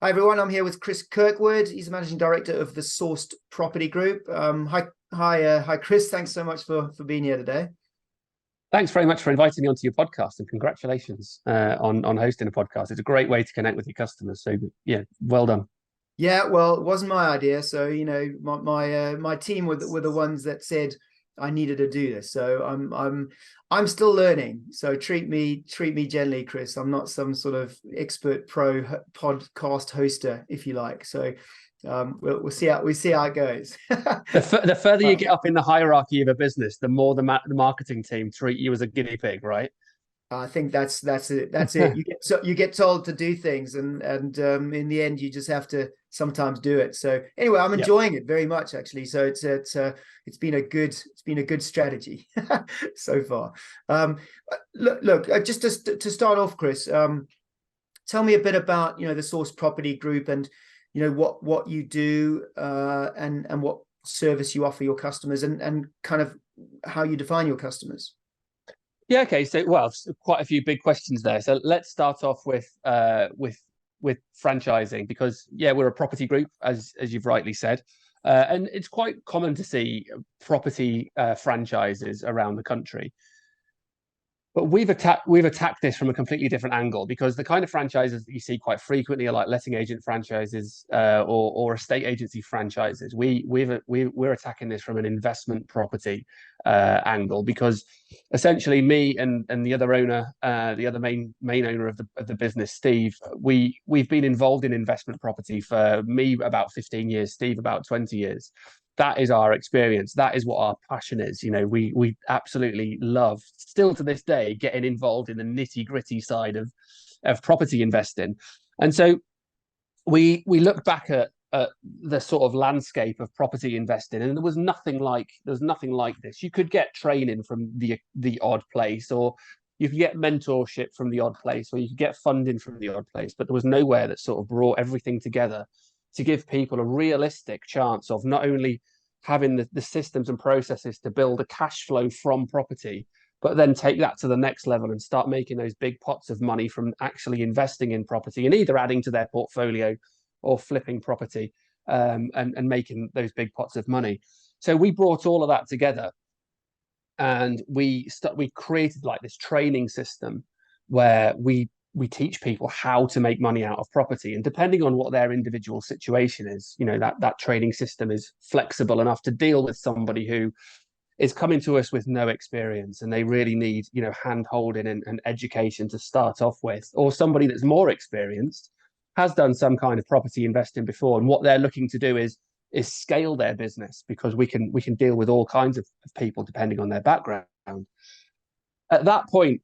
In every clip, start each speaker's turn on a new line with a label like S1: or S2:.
S1: Hi everyone, I'm here with Chris Kirkwood. He's the managing director of the Sourced Property Group. Hi, Chris. Thanks so much for being here today.
S2: Thanks very much for inviting me onto your podcast, and congratulations on hosting a podcast. It's a great way to connect with your customers. So yeah, well done.
S1: Yeah, well, it wasn't my idea. So my team were the ones that said I needed to do this. So I'm still learning. So treat me gently, Chris. I'm not some sort of expert pro podcast hoster, if you like. So we'll see how it goes.
S2: The further you get up in the hierarchy of a business, the more the marketing team treat you as a guinea pig, right?
S1: I think that's it. That's it. You get told to do things, and in the end, you just have to sometimes do it. So anyway, I'm
S2: Yep.
S1: enjoying it very much, actually. So it's been a good strategy so far. Look, just to start off, Chris, tell me a bit about the Source Property Group and what you do, and what service you offer your customers, and kind of how you define your customers.
S2: Yeah. Okay. So, well, quite a few big questions there. So let's start off with franchising, because yeah, we're a property group, as you've rightly said, and it's quite common to see property franchises around the country. But we've attacked this from a completely different angle, because the kind of franchises that you see quite frequently are like letting agent franchises, or estate agency franchises. We're attacking this from an investment property angle, because essentially me and the other owner, the other main owner of the business, Steve, we've been involved in investment property for me about 15 years, Steve about 20 years. That is our experience. That is what our passion is. We absolutely love, still to this day, getting involved in the nitty-gritty side of property investing. And so we look back at the sort of landscape of property investing, and there was nothing like this. You could get training from the odd place, or you could get mentorship from the odd place, or you could get funding from the odd place, but there was nowhere that sort of brought everything together to give people a realistic chance of not only having the systems and processes to build a cash flow from property, but then take that to the next level and start making those big pots of money from actually investing in property and either adding to their portfolio or flipping property, and making those big pots of money. So we brought all of that together, and we created like this training system where we teach people how to make money out of property, and depending on what their individual situation is, that training system is flexible enough to deal with somebody who is coming to us with no experience and they really need hand holding and education to start off with, or somebody that's more experienced, has done some kind of property investing before, and what they're looking to do is scale their business, because we can deal with all kinds of people depending on their background. At that point,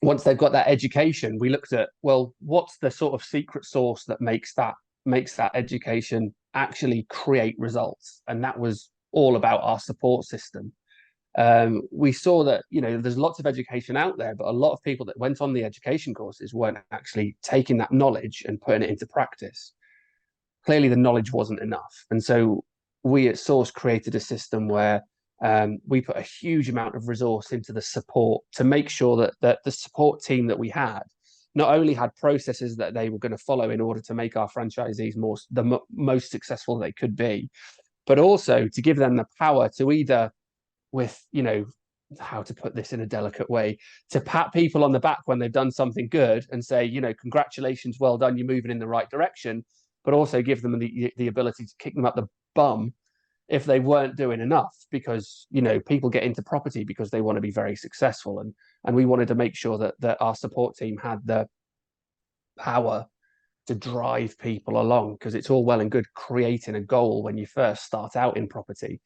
S2: once they've got that education, we looked at, well, what's the sort of secret sauce that makes that education actually create results? And that was all about our support system. We saw that there's lots of education out there, but a lot of people that went on the education courses weren't actually taking that knowledge and putting it into practice. Clearly, the knowledge wasn't enough, and so we at Source created a system where we put a huge amount of resource into the support to make sure that the support team that we had not only had processes that they were going to follow in order to make our franchisees most successful they could be, but also to give them the power to either, with how to put this in a delicate way, to pat people on the back when they've done something good and say, congratulations, well done, you're moving in the right direction, but also give them the ability to kick them up the bum if they weren't doing enough, because people get into property because they want to be very successful, and we wanted to make sure that our support team had the power to drive people along, because it's all well and good creating a goal when you first start out in property.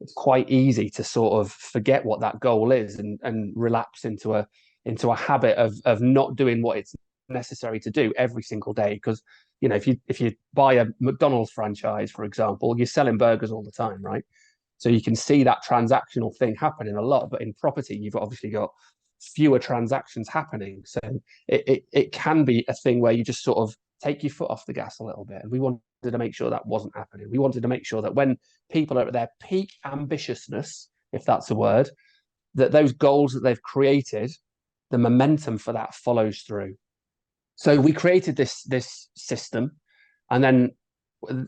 S2: It's quite easy to sort of forget what that goal is and relapse into a habit of not doing what it's necessary to do every single day, because if you buy a McDonald's franchise, for example, you're selling burgers all the time, right? So you can see that transactional thing happening a lot, but in property you've obviously got fewer transactions happening, so it can be a thing where you just sort of take your foot off the gas a little bit, and we wanted to make sure that wasn't happening. We wanted to make sure that when people are at their peak ambitiousness, if that's a word, that those goals that they've created, the momentum for that follows through. So we created this system And then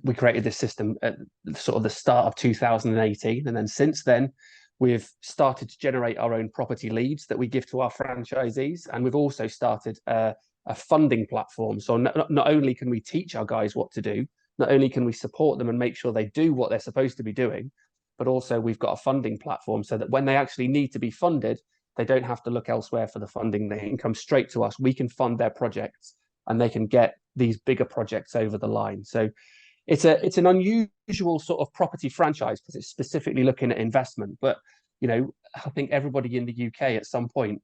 S2: we created this system at sort of the start of 2018. And then since then, we've started to generate our own property leads that we give to our franchisees. And we've also started a funding platform. So not only can we teach our guys what to do, not only can we support them and make sure they do what they're supposed to be doing, but also we've got a funding platform so that when they actually need to be funded, they don't have to look elsewhere for the funding. They can come straight to us. We can fund their projects and they can get these bigger projects over the line. So it's an unusual sort of property franchise because it's specifically looking at investment. But, you know, I think everybody in the UK at some point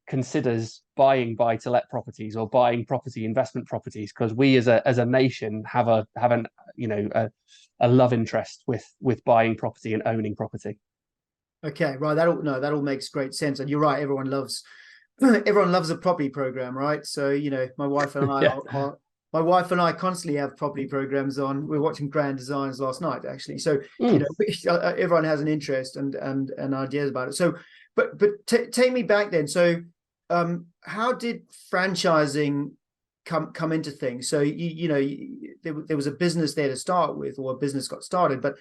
S2: considers buying buy-to-let properties or buying property investment properties, because we as a nation have a love interest with buying property and owning property.
S1: Okay, right. That all makes great sense. And you're right, everyone loves a property program, right? So, you know, my wife and I
S2: Yeah.
S1: my wife and I constantly have property programs on. We're watching Grand Designs last night, actually. So, you know, everyone has an interest and ideas about it. So, but take me back then. So, how did franchising come into things? So, there was a business there to start with, or a business got started, but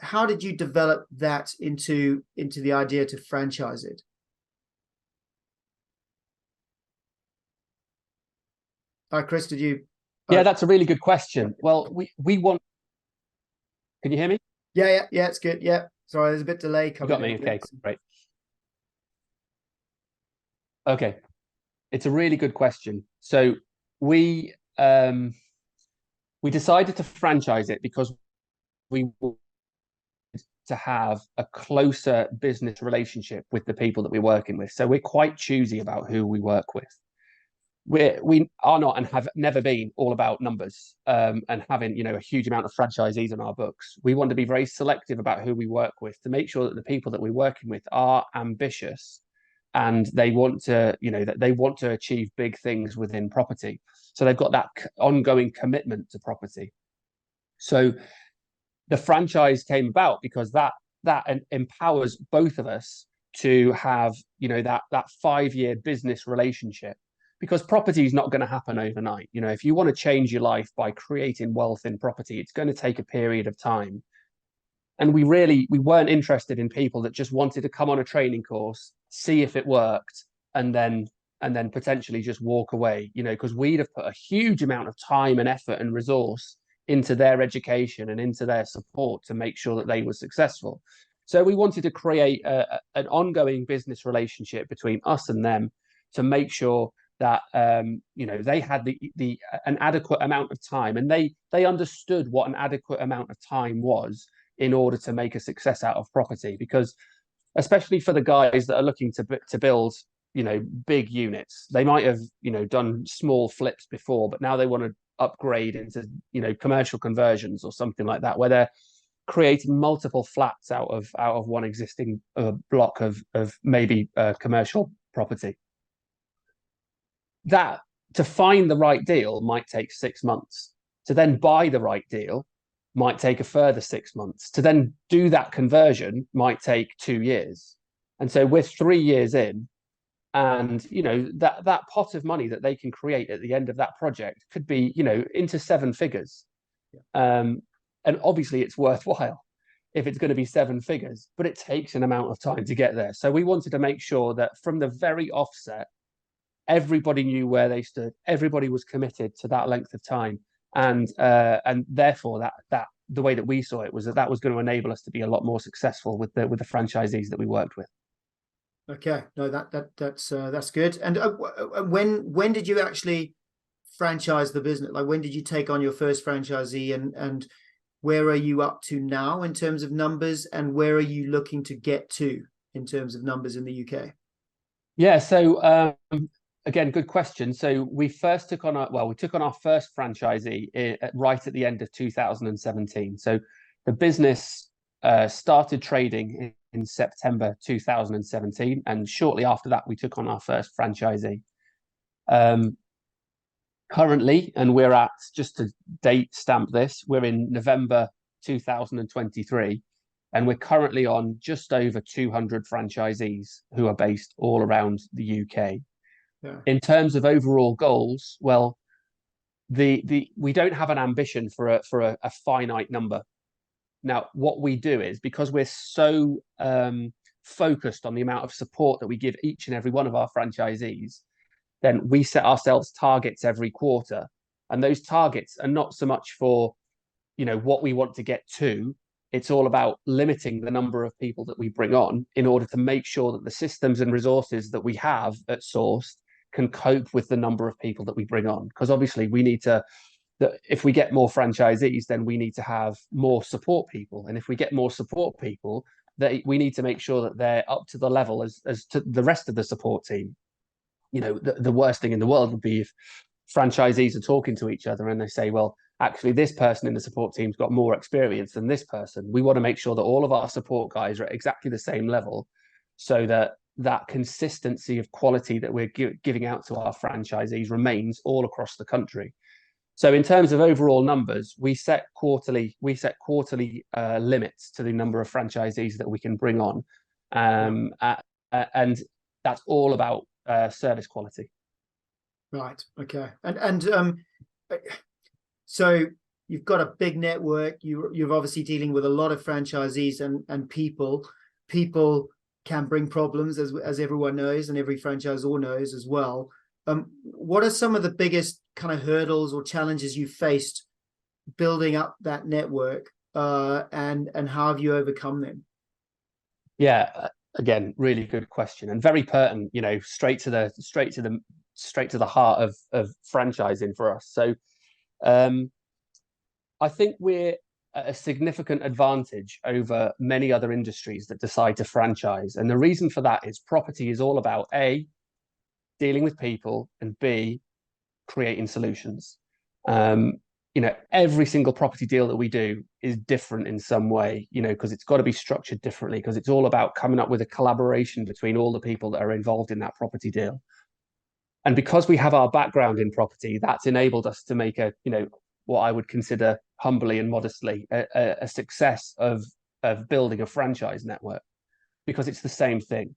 S1: how did you develop that into the idea to franchise it? Hi, Chris, did you?
S2: Yeah, that's a really good question. Well, we want. Can you hear me?
S1: Yeah, it's good. Yeah, sorry, there's a bit delay
S2: You
S1: coming.
S2: got me. Okay, great. Okay, it's a really good question. So we decided to franchise it because we wanted to have a closer business relationship with the people that we're working with. So we're quite choosy about who we work with. We are not and have never been all about numbers and having, you know, a huge amount of franchisees on our books. We want to be very selective about who we work with to make sure that the people that we're working with are ambitious and they want to, you know, that they want to achieve big things within property. So they've got that ongoing commitment to property. So the franchise came about because that empowers both of us to have, you know, that 5-year business relationship, because property is not going to happen overnight. You know, if you want to change your life by creating wealth in property, it's going to take a period of time. And we weren't interested in people that just wanted to come on a training course, see if it worked, and then potentially just walk away, you know, because we'd have put a huge amount of time and effort and resource into their education and into their support to make sure that they were successful. So we wanted to create an ongoing business relationship between us and them to make sure that you know, they had an adequate amount of time, and they understood what an adequate amount of time was in order to make a success out of property. Because especially for the guys that are looking to build, you know, big units, they might have, you know, done small flips before, but now they want to upgrade into, you know, commercial conversions or something like that, where they're creating multiple flats out of one existing block of maybe commercial property. That, to find the right deal might take 6 months. To then buy the right deal might take a further 6 months. To then do that conversion might take 2 years. And so we're 3 years in, and, you know, that pot of money that they can create at the end of that project could be, you know, into 7 figures. And obviously it's worthwhile if it's going to be 7 figures, but it takes an amount of time to get there. So we wanted to make sure that from the very offset, everybody knew where they stood, everybody was committed to that length of time, and therefore that the way that we saw it was that was going to enable us to be a lot more successful with the franchisees that we worked with.
S1: Okay, no, that's good. And when did you actually franchise the business? Like, when did you take on your first franchisee, and where are you up to now in terms of numbers, and where are you looking to get to in terms of numbers in the UK?
S2: Yeah, so again, good question. So we took on our first franchisee right at the end of 2017. So the business started trading in September 2017, and shortly after that, we took on our first franchisee. Currently, and we're at, just to date stamp this, we're in November 2023, and we're currently on just over 200 franchisees who are based all around the UK. Yeah. In terms of overall goals, well, we don't have an ambition for a finite number. Now, what we do is, because we're so focused on the amount of support that we give each and every one of our franchisees, then we set ourselves targets every quarter. And those targets are not so much for, what we want to get to. It's all about limiting the number of people that we bring on in order to make sure that the systems and resources that we have at Sourced can cope with the number of people that we bring on. Because obviously we need to, that if we get more franchisees, then we need to have more support people. And if we get more support people, we need to make sure that they're up to the level as to the rest of the support team. The worst thing in the world would be if franchisees are talking to each other and they say, well, actually, this person in the support team's got more experience than this person. We want to make sure that all of our support guys are at exactly the same level, so that that consistency of quality that we're giving out to our franchisees remains all across the country. So in terms of overall numbers, we set quarterly limits to the number of franchisees that we can bring on. And that's all about service quality.
S1: Right. Okay. And so you've got a big network. You're obviously dealing with a lot of franchisees and people. People can bring problems, as everyone knows, and every franchisor knows as well. What are some of the biggest kind of hurdles or challenges you faced building up that network, and how have you overcome them?
S2: Yeah, again, really good question and very pertinent. Straight to the heart of franchising for us. So, I think we're at a significant advantage over many other industries that decide to franchise, and the reason for that is property is all about A, dealing with people, and B, creating solutions. Every single property deal that we do is different in some way, because it's got to be structured differently, because it's all about coming up with a collaboration between all the people that are involved in that property deal. And because we have our background in property, that's enabled us to make what I would consider humbly and modestly a success of building a franchise network, because it's the same thing.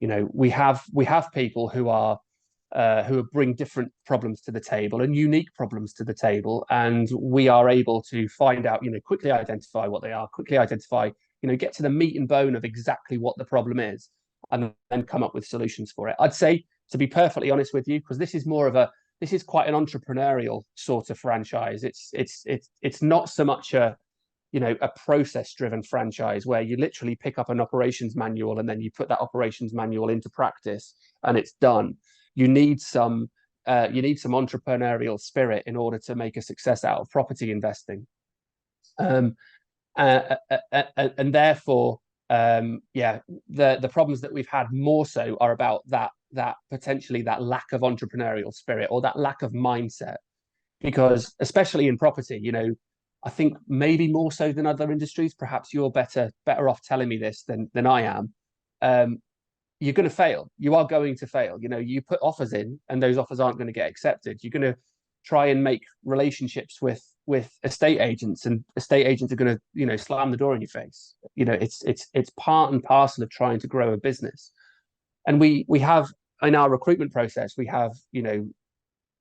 S2: We have people who bring different problems to the table and unique problems to the table, and we are able to find out, quickly identify what they are, get to the meat and bone of exactly what the problem is, and then come up with solutions for it. I'd say, to be perfectly honest with you, because this is quite an entrepreneurial sort of franchise. It's not so much a process-driven franchise where you literally pick up an operations manual and then you put that operations manual into practice and it's done. You need some entrepreneurial spirit in order to make a success out of property investing, and therefore, the problems that we've had more so are about that potentially that lack of entrepreneurial spirit or that lack of mindset, because especially in property, I think maybe more so than other industries, perhaps you're better off telling me this than I am. You're going to fail. You are going to fail. You put offers in and those offers aren't going to get accepted. You're going to try and make relationships with estate agents, and estate agents are going to, slam the door in your face. It's part and parcel of trying to grow a business. And we have, in our recruitment process, we have,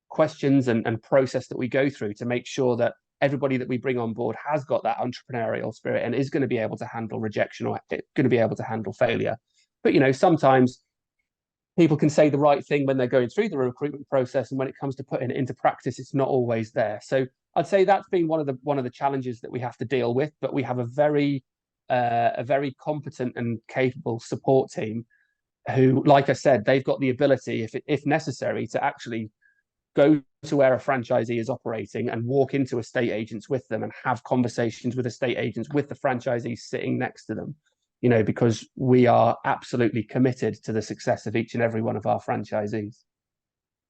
S2: questions and process that we go through to make sure that everybody that we bring on board has got that entrepreneurial spirit and is going to be able to handle rejection or going to be able to handle failure. But, sometimes people can say the right thing when they're going through the recruitment process, and when it comes to putting it into practice, it's not always there. So I'd say that's been one of the challenges that we have to deal with. But we have a very competent and capable support team who, like I said, they've got the ability, if necessary, to actually go to where a franchisee is operating and walk into estate agents with them and have conversations with estate agents with the franchisees sitting next to them. Because we are absolutely committed to the success of each and every one of our franchisees.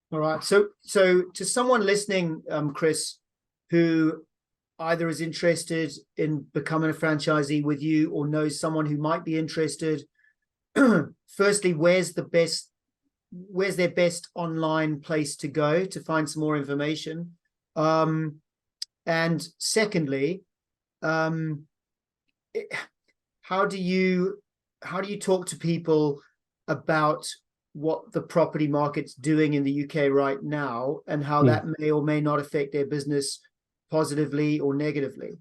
S1: All right. So to someone listening, Chris, who either is interested in becoming a franchisee with you or knows someone who might be interested, firstly, where's their best online place to go to find some more information? And secondly, how do you talk to people about what the property market's doing in the UK right now and how
S2: Mm.
S1: that may or may not affect their business positively or negatively?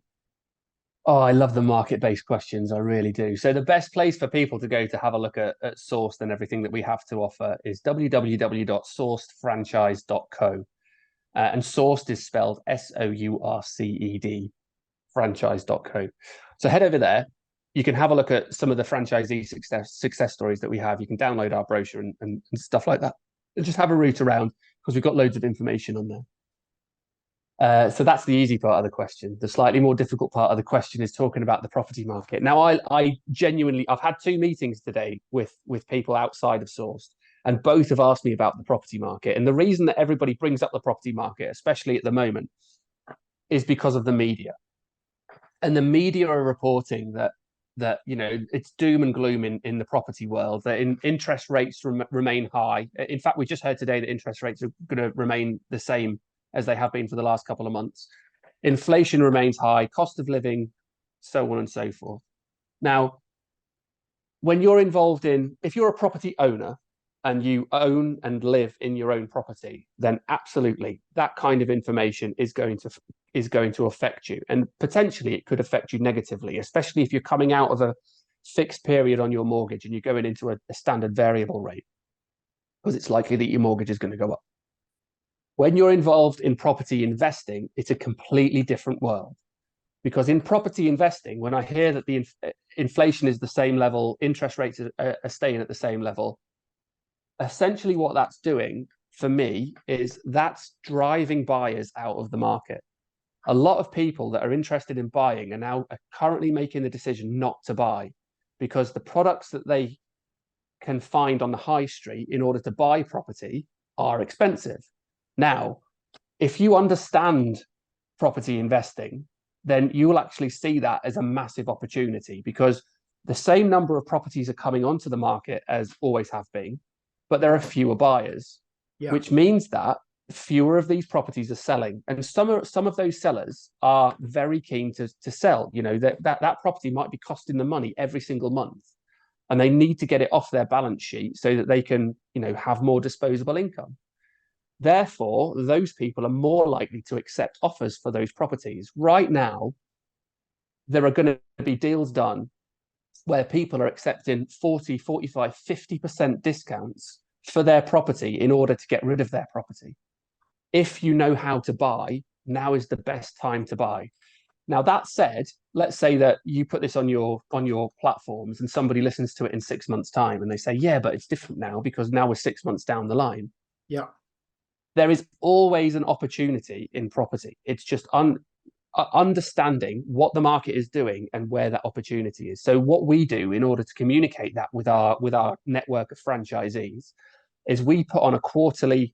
S2: Oh, I love the market-based questions. I really do. So the best place for people to go to have a look at Sourced and everything that we have to offer is www.sourcedfranchise.co. And Sourced is spelled Sourced, franchise.co. So head over there. You can have a look at some of the franchisee success stories that we have. You can download our brochure and stuff like that. And just have a route around because we've got loads of information on there. So that's the easy part of the question. The slightly more difficult part of the question is talking about the property market. Now, I genuinely, I've had 2 meetings today with people outside of Sourced, and both have asked me about the property market. And the reason that everybody brings up the property market, especially at the moment, is because of the media. And the media are reporting that it's doom and gloom in the property world, that interest rates remain high. In fact, we just heard today that interest rates are going to remain the same as they have been for the last couple of months. Inflation remains high, cost of living, so on and so forth. Now, when you're involved if you're a property owner and you own and live in your own property, then absolutely that kind of information is going to affect you. And potentially it could affect you negatively, especially if you're coming out of a fixed period on your mortgage and you're going into a standard variable rate, because it's likely that your mortgage is going to go up. When you're involved in property investing, it's a completely different world. Because in property investing, when I hear that the inflation is the same level, interest rates are staying at the same level, essentially what that's doing for me is that's driving buyers out of the market. A lot of people that are interested in buying are now currently making the decision not to buy because the products that they can find on the high street in order to buy property are expensive. Now, if you understand property investing, then you will actually see that as a massive opportunity because the same number of properties are coming onto the market as always have been, but there are fewer buyers, which means that fewer of these properties are selling. And some of those sellers are very keen to sell. That property might be costing them money every single month, and they need to get it off their balance sheet so that they can, have more disposable income. Therefore, those people are more likely to accept offers for those properties. Right now, there are going to be deals done where people are accepting 40, 45, 50% discounts for their property in order to get rid of their property. If you know how to buy, now is the best time to buy. Now, that said, let's say that you put this on your platforms and somebody listens to it in 6 months' time and they say, yeah, but it's different now because now we're 6 months down the line.
S1: Yeah.
S2: There is always an opportunity in property. It's just understanding what the market is doing and where that opportunity is. So what we do in order to communicate that with our network of franchisees is we put on a quarterly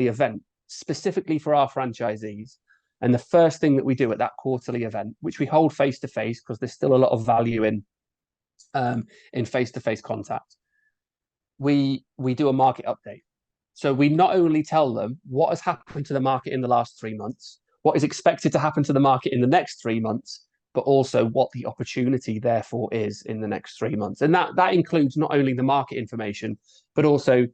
S2: event specifically for our franchisees. And the first thing that we do at that quarterly event, which we hold face to face because there's still a lot of value in face to face contact, we do a market update. So we not only tell them what has happened to the market in the last 3 months, what is expected to happen to the market in the next 3 months, but also what the opportunity therefore is in the next 3 months. And that includes not only the market information, but also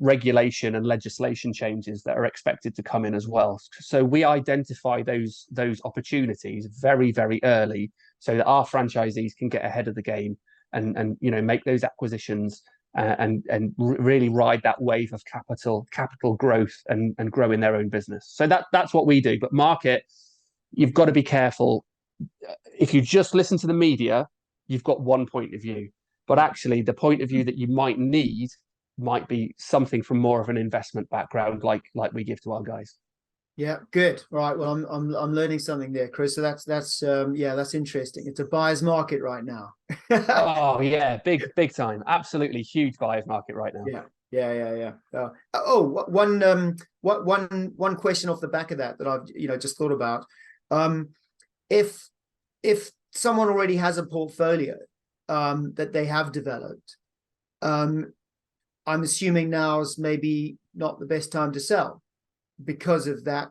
S2: regulation and legislation changes that are expected to come in as well. So we identify those opportunities very, very early so that our franchisees can get ahead of the game and make those acquisitions and really ride that wave of capital growth and grow in their own business. So that's what we do. But market, you've got to be careful. If you just listen to the media, you've got one point of view. But actually, the point of view that you might need might be something from more of an investment background, like we give to our guys.
S1: Yeah, good. All right. Well, I'm learning something there, Chris. So that's that's interesting. It's a buyer's market right now.
S2: Oh yeah, big time. Absolutely huge buyer's market right now.
S1: Yeah. One question off the back of that I've just thought about. If someone already has a portfolio that they have developed, I'm assuming now is maybe not the best time to sell because of that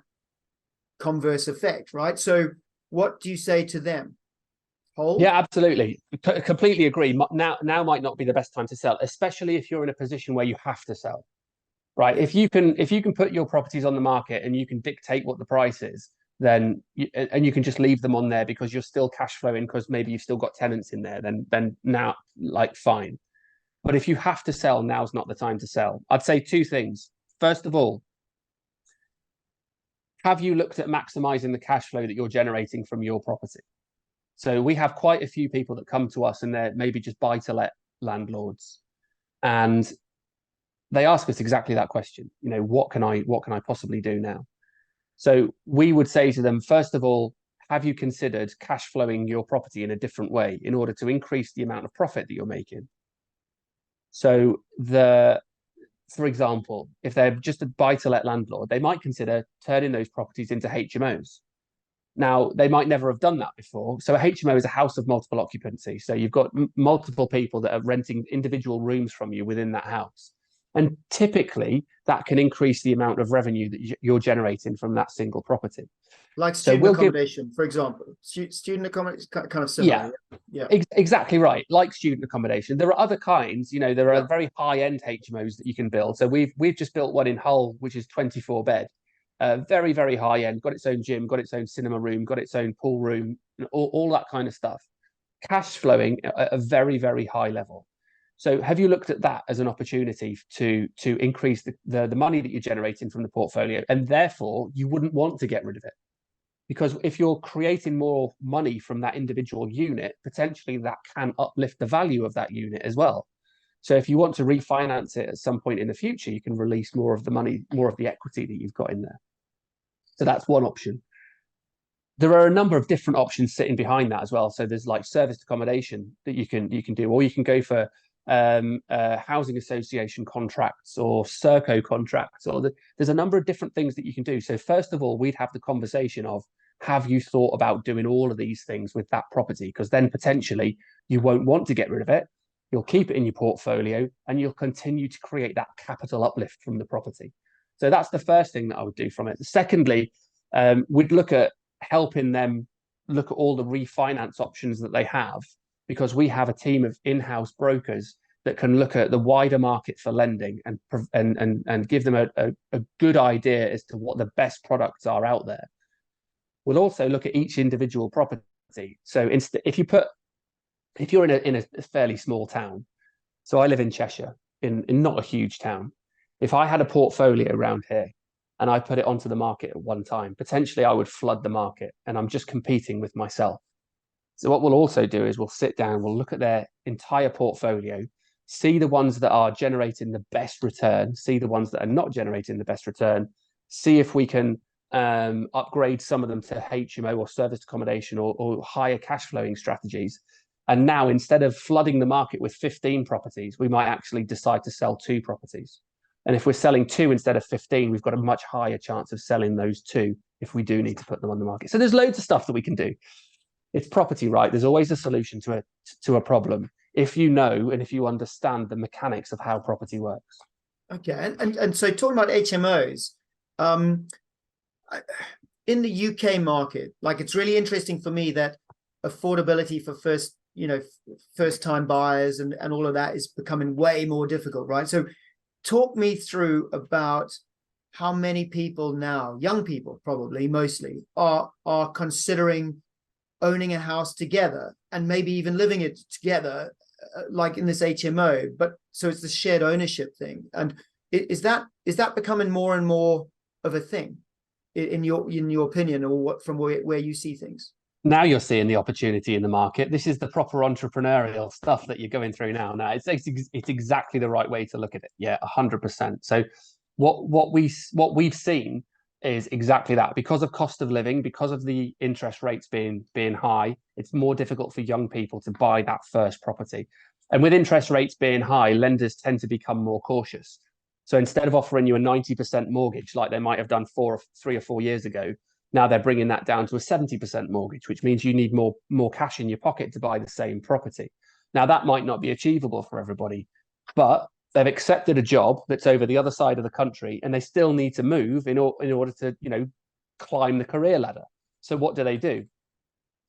S1: converse effect, right? So what do you say to them? Hold?
S2: Yeah, absolutely. Completely agree. Now might not be the best time to sell, especially if you're in a position where you have to sell. Right?
S1: Yes.
S2: If you can put your properties on the market and you can dictate what the price is, then and you can just leave them on there because you're still cash flowing because maybe you've still got tenants in there, then now like fine. But if you have to sell, now's not the time to sell. I'd say two things. First of all, have you looked at maximizing the cash flow that you're generating from your property? So we have quite a few people that come to us and they're maybe just buy to let landlords. And they ask us exactly that question. You know, what can I possibly do now? So we would say to them, first of all, have you considered cash flowing your property in a different way in order to increase the amount of profit that you're making? So for example, if they're just a buy-to-let landlord, they might consider turning those properties into HMOs. Now, they might never have done that before. So a HMO is a house of multiple occupancy. So you've got multiple people that are renting individual rooms from you within that house. And typically, that can increase the amount of revenue that you're generating from that single property.
S1: Like
S2: So
S1: student accommodation, for example. Student accommodation, kind of similar.
S2: Yeah, exactly right. Like student accommodation, there are other kinds. You know, there are very high-end HMOs that you can build. So we've just built one in Hull, which is 24 bed, very very high end. Got its own gym, got its own cinema room, got its own pool room, all that kind of stuff. Cash flowing at a very very high level. So have you looked at that as an opportunity to increase the money that you're generating from the portfolio, and therefore you wouldn't want to get rid of it? Because if you're creating more money from that individual unit, potentially that can uplift the value of that unit as well. So if you want to refinance it at some point in the future, you can release more of the money, more of the equity that you've got in there. So that's one option. There are a number of different options sitting behind that as well. So there's like serviced accommodation that you can do, or you can go for housing association contracts or Serco contracts, or there's a number of different things that you can do. So first of all, we'd have the conversation of, have you thought about doing all of these things with that property? Because then potentially you won't want to get rid of it. You'll keep it in your portfolio and you'll continue to create that capital uplift from the property. So that's the first thing that I would do from it. Secondly, we'd look at helping them look at all the refinance options that they have, because we have a team of in-house brokers that can look at the wider market for lending and give them a good idea as to what the best products are out there. We'll also look at each individual property. So if you're in a fairly small town, so I live in Cheshire, in not a huge town. If I had a portfolio around here and I put it onto the market at one time, potentially I would flood the market, and I'm just competing with myself. So what we'll also do is we'll sit down, we'll look at their entire portfolio, see the ones that are generating the best return, see the ones that are not generating the best return, see if we can upgrade some of them to HMO or serviced accommodation or higher cash flowing strategies. And now, instead of flooding the market with 15 properties, we might actually decide to sell 2 properties. And if we're selling 2 instead of 15, we've got a much higher chance of selling those 2 if we do need to put them on the market. So there's loads of stuff that we can do. It's property, right? There's always a solution to a problem if you know and if you understand the mechanics of how property works.
S1: Okay, and so talking about HMOs, in the UK market, like, it's really interesting for me that affordability for first time buyers and all of that is becoming way more difficult, right? So talk me through about how many people now, young people probably mostly, are considering owning a house together and maybe even living it together, like in this HMO. But so it's the shared ownership thing. And is that becoming more and more of a thing in your opinion, or what, from where you see things?
S2: Now you're seeing the opportunity in the market. This is the proper entrepreneurial stuff that you're going through now. Now it's exactly the right way to look at it. Yeah, 100%. So what we've seen is exactly that. Because of cost of living, because of the interest rates being high, it's more difficult for young people to buy that first property. And with interest rates being high, lenders tend to become more cautious. So instead of offering you a 90% mortgage like they might have done 3 or 4 years ago, now they're bringing that down to a 70% mortgage, which means you need more cash in your pocket to buy the same property. Now, that might not be achievable for everybody, but they've accepted a job that's over the other side of the country, and they still need to move in order to, climb the career ladder. So what do?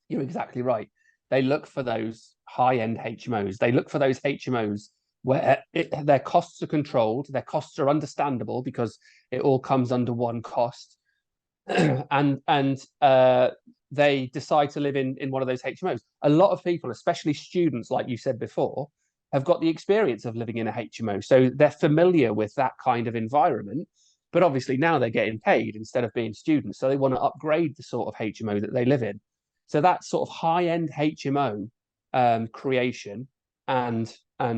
S2: You're exactly right. they look for those high-end HMOs. They look for those HMOs where their costs are controlled, their costs are understandable because it all comes under one cost, and they decide to live in one of those HMOs. A lot of people, especially students, like you said before, have got the experience of living in a HMO, so they're familiar with that kind of environment. But obviously now they're getting paid instead of being students, so they want to upgrade the sort of HMO that they live in. So that sort of high-end HMO creation and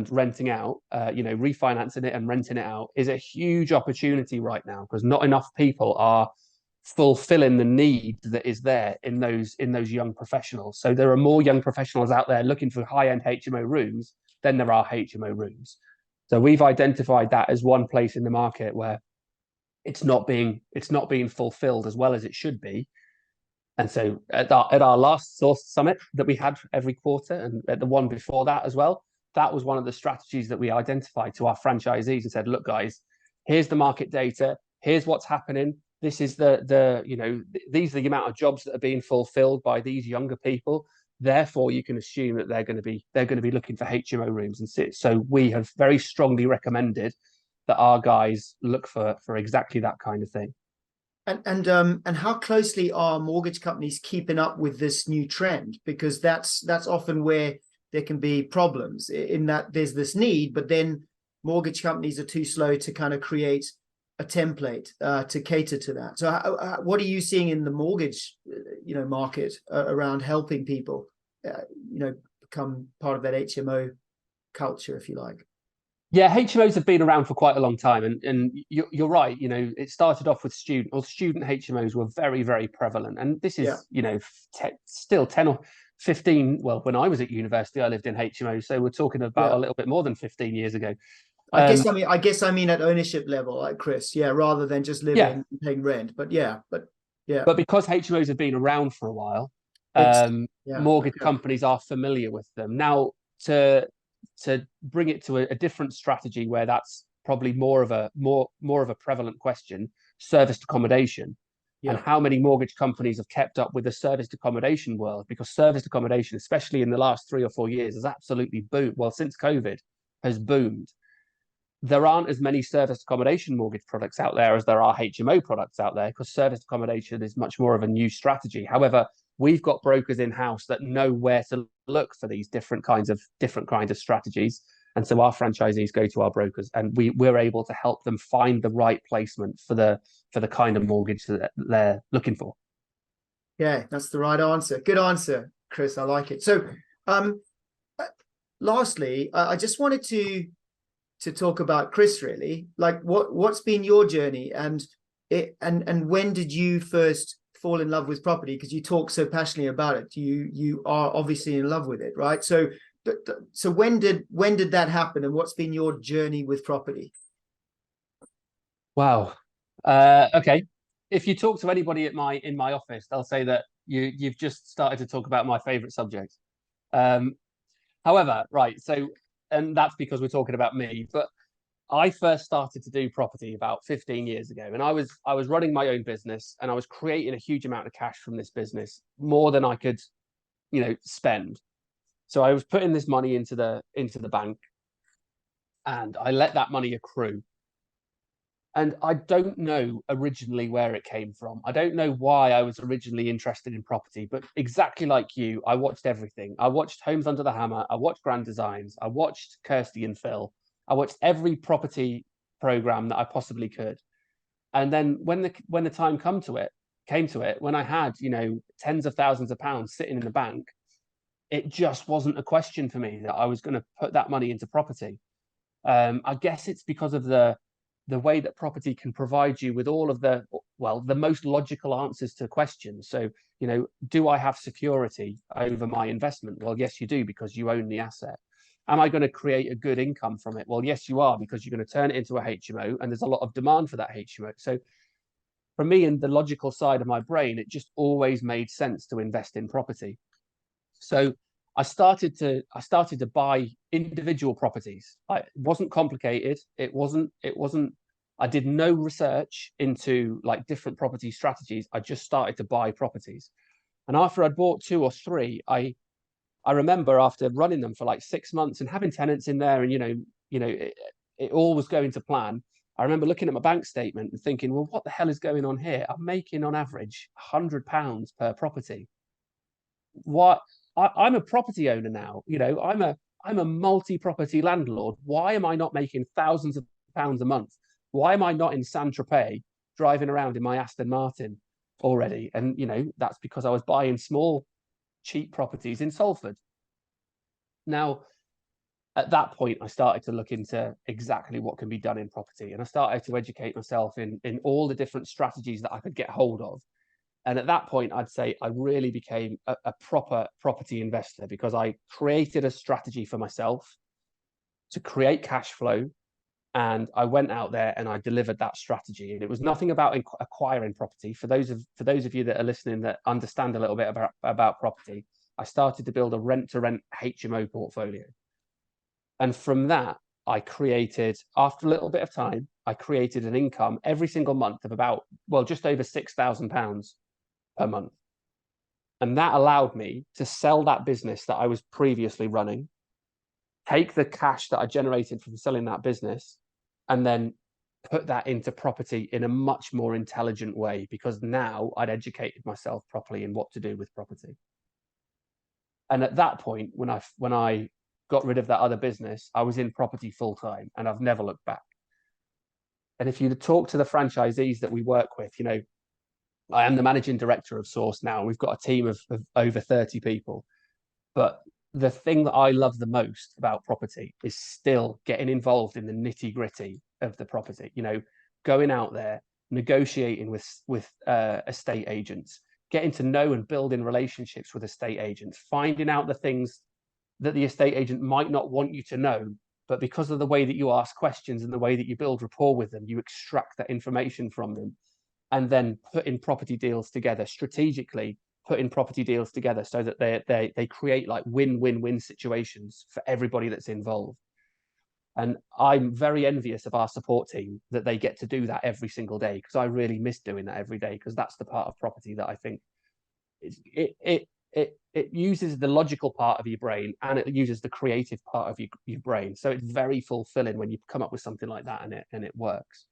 S2: renting out, refinancing it and renting it out is a huge opportunity right now, because not enough people are fulfilling the need that is there in those young professionals. So there are more young professionals out there looking for high-end HMO rooms than there are HMO rooms. So we've identified that as one place in the market where it's not being fulfilled as well as it should be. And so at our last Source Summit that we had every quarter, and at the one before that as well, that was one of the strategies that we identified to our franchisees and said, look, guys, here's the market data, here's what's happening. This is these are the amount of jobs that are being fulfilled by these younger people. Therefore, you can assume that they're going to be looking for HMO rooms. And so we have very strongly recommended that our guys look for exactly that kind of thing.
S1: And how closely are mortgage companies keeping up with this new trend? Because that's often where there can be problems, in that there's this need, but then mortgage companies are too slow to kind of create a template to cater to that. So what are you seeing in the mortgage market around helping people become part of that HMO culture, if you like?
S2: Yeah, HMOs have been around for quite a long time, and you're right. It started off with student HMOs were very, very prevalent, and this is still 10 or 15. Well, when I was at university, I lived in HMOs, so we're talking about a little bit more than 15 years ago.
S1: I guess I mean at ownership level, like Chris, rather than just living and paying rent. But
S2: because HMOs have been around for a while, mortgage companies are familiar with them. Now, to bring it to a different strategy where that's probably more of a prevalent question, serviced accommodation. And how many mortgage companies have kept up with the serviced accommodation world? Because serviced accommodation, especially in the last 3 or 4 years, has absolutely boomed. Well, since COVID, has boomed. There aren't as many serviced accommodation mortgage products out there as there are HMO products out there, because serviced accommodation is much more of a new strategy. However, we've got brokers in-house that know where to look for these different kinds of strategies. And so our franchisees go to our brokers, and we're able to help them find the right placement for the kind of mortgage that they're looking for.
S1: Yeah, that's the right answer. Good answer, Chris. I like it. So lastly, I just wanted to talk about Chris, really. Like what's been your journey, and when did you first fall in love with property? Because you talk so passionately about it. You are obviously in love with it, right? So when did that happen, and what's been your journey with property?
S2: Wow. Okay. If you talk to anybody in my office, they'll say that you've just started to talk about my favorite subject. However, right. So, and that's because we're talking about me, but I first started to do property about 15 years ago, and I was running my own business, and I was creating a huge amount of cash from this business, more than I could, spend. So I was putting this money into the bank, and I let that money accrue. And I don't know originally where it came from. I don't know why I was originally interested in property, but exactly like you, I watched everything. I watched Homes Under the Hammer. I watched Grand Designs. I watched Kirsty and Phil. I watched every property program that I possibly could. And then when the time came to it, when I had, tens of thousands of pounds sitting in the bank, it just wasn't a question for me that I was going to put that money into property. I guess it's because of the way that property can provide you with all of the most logical answers to questions. So, do I have security over my investment? Well, yes, you do, because you own the asset. Am I going to create a good income from it? Well, yes, you are, because you're going to turn it into a HMO, and there's a lot of demand for that HMO. So for me, in the logical side of my brain, it just always made sense to invest in property. So I started to buy individual properties. It wasn't complicated. It wasn't. I did no research into like different property strategies. I just started to buy properties, and after I'd bought 2 or 3, I I remember after running them for like 6 months and having tenants in there, and it all was going to plan. I remember looking at my bank statement and thinking, well, what the hell is going on here? I'm making on average £100 per property. What? I'm a property owner now. I'm a multi-property landlord. Why am I not making thousands of pounds a month? Why am I not in Saint-Tropez driving around in my Aston Martin already? And that's because I was buying small, cheap properties in Salford. Now, at that point, I started to look into exactly what can be done in property, and I started to educate myself in all the different strategies that I could get hold of. And at that point, I'd say I really became a proper property investor, because I created a strategy for myself to create cash flow. And I went out there and I delivered that strategy. And it was nothing about acquiring property. For those of you that are listening that understand a little bit about property, I started to build a rent-to-rent HMO portfolio. And from that, I created, after a little bit of time, I created an income every single month of about, just over £6,000 per month. And that allowed me to sell that business that I was previously running, take the cash that I generated from selling that business, and then put that into property in a much more intelligent way, because now I'd educated myself properly in what to do with property. And at that point, when I got rid of that other business, I was in property full time, and I've never looked back. And if you talk to the franchisees that we work with, I am the managing director of Source now. We've got a team of over 30 people. But the thing that I love the most about property is still getting involved in the nitty gritty of the property, going out there, negotiating with estate agents, getting to know and building relationships with estate agents, finding out the things that the estate agent might not want you to know, but because of the way that you ask questions and the way that you build rapport with them, you extract that information from them, and then putting property deals together strategically, putting property deals together so that they create like win-win-win situations for everybody that's involved. And I'm very envious of our support team that they get to do that every single day, because I really miss doing that every day, because that's the part of property that I think it uses the logical part of your brain, and it uses the creative part of your brain. So it's very fulfilling when you come up with something like that and it works.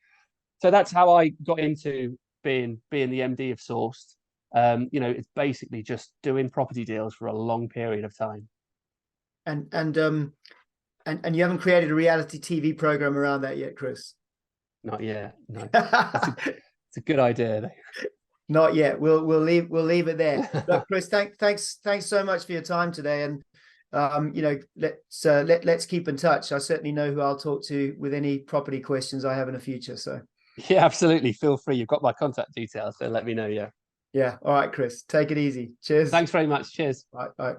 S2: So that's how I got into being the MD of Sourced. It's basically just doing property deals for a long period of time.
S1: And you haven't created a reality TV program around that yet, Chris?
S2: Not yet. No. It's a good idea though.
S1: Not yet. We'll leave it there. Look, Chris, thanks so much for your time today, and let's keep in touch. I certainly know who I'll talk to with any property questions I have in the future. So
S2: yeah, absolutely. Feel free. You've got my contact details, so let me know. Yeah.
S1: Yeah. All right, Chris. Take it easy. Cheers.
S2: Thanks very much. Cheers.
S1: Bye.